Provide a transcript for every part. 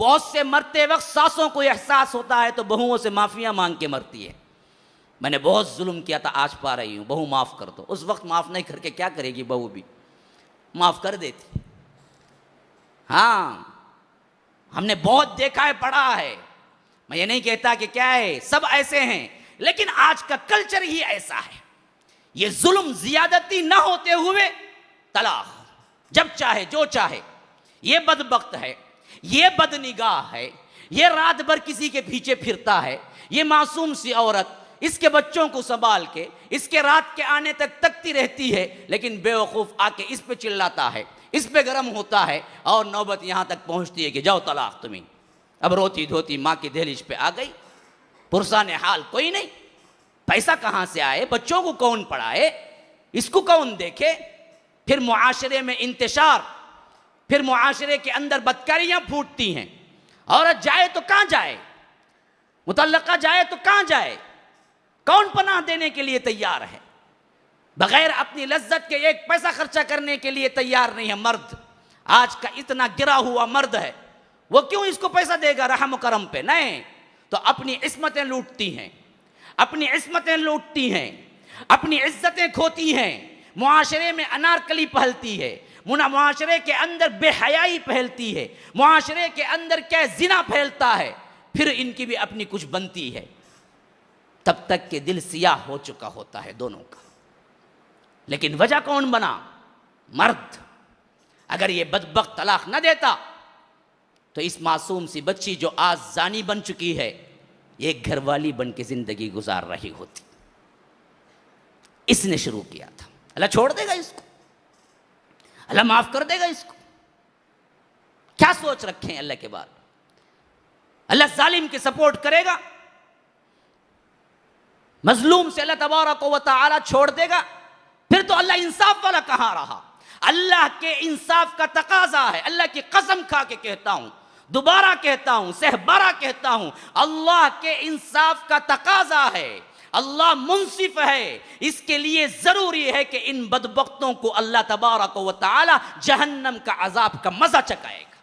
بہت سے مرتے وقت ساسوں کو احساس ہوتا ہے تو بہوؤں سے معافیاں مانگ کے مرتی ہے، میں نے بہت ظلم کیا تھا، آج پا رہی ہوں، بہو معاف کر دو۔ اس وقت معاف نہیں کر کے کیا کرے گی بہو بھی؟ معاف کر دیتی۔ ہاں، ہم نے بہت دیکھا ہے، پڑھا ہے، میں یہ نہیں کہتا کہ کیا ہے، سب ایسے ہیں، لیکن آج کا کلچر ہی ایسا ہے۔ یہ ظلم زیادتی نہ ہوتے ہوئے طلاق، جب چاہے جو چاہے۔ یہ بدبخت ہے، یہ بدنگاہ ہے، یہ رات بھر کسی کے پیچھے پھرتا ہے، یہ معصوم سی عورت اس کے بچوں کو سنبھال کے اس کے رات کے آنے تک تکتی رہتی ہے، لیکن بے وقوف آ کے اس پہ چلاتا ہے، اس پہ گرم ہوتا ہے، اور نوبت یہاں تک پہنچتی ہے کہ جاؤ طلاق تمہیں۔ اب روتی دھوتی ماں کی دہلیز پہ آ گئی، پرسان حال کوئی نہیں، پیسہ کہاں سے آئے، بچوں کو کون پڑھائے، اس کو کون دیکھے؟ پھر معاشرے میں انتشار، پھر معاشرے کے اندر بدکاریاں پھوٹتی ہیں۔ عورت جائے تو کہاں جائے؟ مطلقہ جائے تو کہاں جائے؟ کون پناہ دینے کے لیے تیار ہے؟ بغیر اپنی لذت کے ایک پیسہ خرچہ کرنے کے لیے تیار نہیں ہے مرد۔ آج کا اتنا گرا ہوا مرد ہے، وہ کیوں اس کو پیسہ دے گا رحم و کرم پہ؟ نہیں، تو اپنی عصمتیں لوٹتی ہیں، اپنی عصمتیں لوٹتی ہیں، اپنی عزتیں کھوتی ہیں، معاشرے میں انارکلی پہلتی ہے، معاشرے کے اندر بے حیائی پھیلتی ہے، معاشرے کے اندر کیا زنا پھیلتا ہے، پھر ان کی بھی اپنی کچھ بنتی ہے، تب تک کہ دل سیاہ ہو چکا ہوتا ہے دونوں کا۔ لیکن وجہ کون بنا؟ مرد۔ اگر یہ بدبخت طلاق نہ دیتا تو اس معصوم سی بچی جو آج زانی بن چکی ہے، ایک گھر والی بن کے زندگی گزار رہی ہوتی۔ اس نے شروع کیا تھا۔ اللہ چھوڑ دے گا اس کو؟ اللہ معاف کر دے گا اس کو؟ کیا سوچ رکھیں اللہ کے بعد؟ اللہ ظالم کے سپورٹ کرے گا؟ مظلوم سے اللہ تبارک و تعالی چھوڑ دے گا؟ پھر تو اللہ انصاف والا کہاں رہا؟ اللہ کے انصاف کا تقاضا ہے۔ اللہ کی قسم کھا کے کہتا ہوں، دوبارہ کہتا ہوں، سہبارہ کہتا ہوں، اللہ کے انصاف کا تقاضا ہے۔ اللہ منصف ہے، اس کے لیے ضروری ہے کہ ان بدبختوں کو اللہ تبارک و تعالی جہنم کا عذاب کا مزہ چکائے گا۔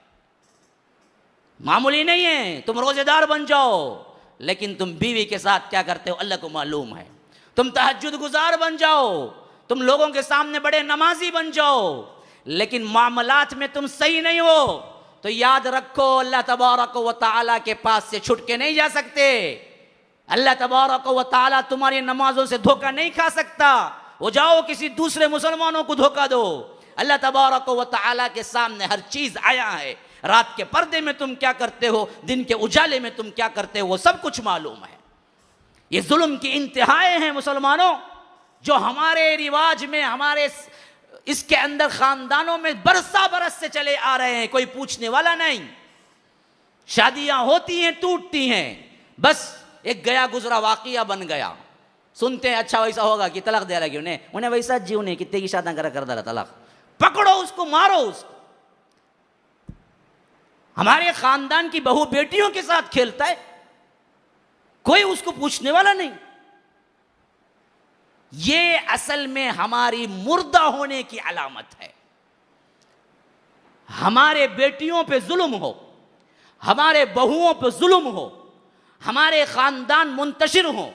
معمولی نہیں ہے، تم روزے دار بن جاؤ لیکن تم بیوی کے ساتھ کیا کرتے ہو اللہ کو معلوم ہے۔ تم تہجد گزار بن جاؤ، تم لوگوں کے سامنے بڑے نمازی بن جاؤ، لیکن معاملات میں تم صحیح نہیں ہو تو یاد رکھو اللہ تبارک و تعالیٰ کے پاس سے چھٹ کے نہیں جا سکتے۔ اللہ تبارک و تعالیٰ تمہاری نمازوں سے دھوکہ نہیں کھا سکتا۔ وہ جاؤ کسی دوسرے مسلمانوں کو دھوکہ دو، اللہ تبارک و تعالیٰ کے سامنے ہر چیز آیا ہے۔ رات کے پردے میں تم کیا کرتے ہو، دن کے اجالے میں تم کیا کرتے ہو، وہ سب کچھ معلوم ہے۔ یہ ظلم کی انتہائیں ہیں مسلمانوں، جو ہمارے رواج میں، ہمارے اس کے اندر خاندانوں میں برسا برس سے چلے آ رہے ہیں، کوئی پوچھنے والا نہیں۔ شادیاں ہوتی ہیں، ٹوٹتی ہیں، بس ایک گیا گزرا واقعہ بن گیا، سنتے ہیں اچھا ویسا ہوگا کہ طلاق دے لگی انہیں ویسا جیو نہیں کتنے کی شادیاں کر دالا طلاق، پکڑو اس کو، مارو اس کو۔ ہمارے خاندان کی بہو بیٹیوں کے ساتھ کھیلتا ہے، کوئی اس کو پوچھنے والا نہیں۔ یہ اصل میں ہماری مردہ ہونے کی علامت ہے۔ ہمارے بیٹیوں پہ ظلم ہو، ہمارے بہوؤں پہ ظلم ہو، ہمارے خاندان منتشر ہوں،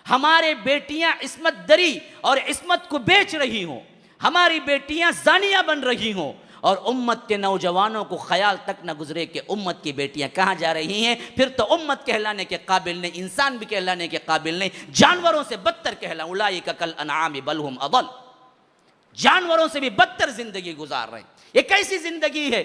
ہمارے بیٹیاں عصمت دری اور عصمت کو بیچ رہی ہوں، ہماری بیٹیاں زانیہ بن رہی ہوں، اور امت کے نوجوانوں کو خیال تک نہ گزرے کہ امت کی بیٹیاں کہاں جا رہی ہیں، پھر تو امت کہلانے کے قابل نہیں، انسان بھی کہلانے کے قابل نہیں، جانوروں سے بدتر کہلاؤں، اولئک کالانعام بل ہم اضل، جانوروں سے بھی بدتر زندگی گزار رہے ہیں۔ یہ کیسی زندگی ہے